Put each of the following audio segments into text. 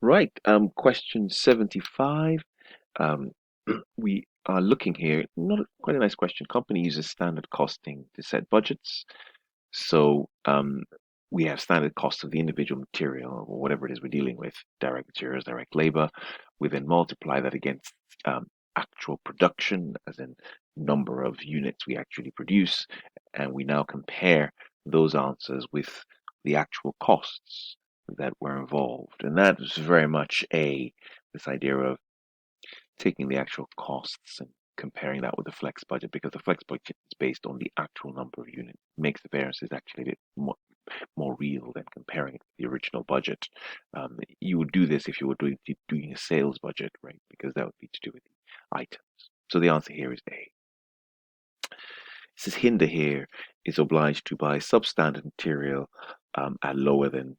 Right. Question 75. Um, we are looking here, not quite a nice question. Company uses standard costing to set budgets. So we have standard costs of the individual material or whatever it is we're dealing with, direct materials, direct labor. We then multiply that against actual production, as in number of units we actually produce, and we now compare those answers with the actual costs that were involved. And that is very much this idea of taking the actual costs and comparing that with the flex budget, because the flex budget is based on the actual number of units. It makes the variances actually a bit more real than comparing it to the original budget. You would do this if you were doing a sales budget, right? Because that would be to do with the items. So the answer here is A. It says Hinder here is obliged to buy substandard material at lower than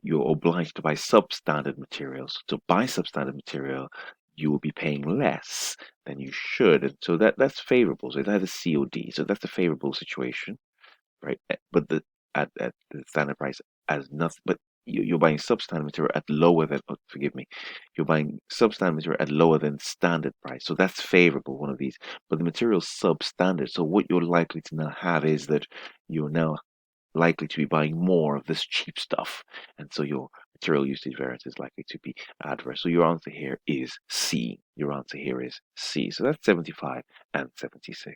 you're obliged to buy substandard materials. To buy substandard material, you will be paying less than you should, and so that's favorable. So it has a COD, so that's a favorable situation, right? But at the standard price as nothing, but you're buying substandard material at lower than, forgive me, you're buying substandard material at lower than standard price. So that's favorable, one of these. But the material's substandard. So what you're likely to now have is that you're now likely to be buying more of this cheap stuff. And so your material usage variance is likely to be adverse. So your answer here is C. Your answer here is C. So that's 75 and 76.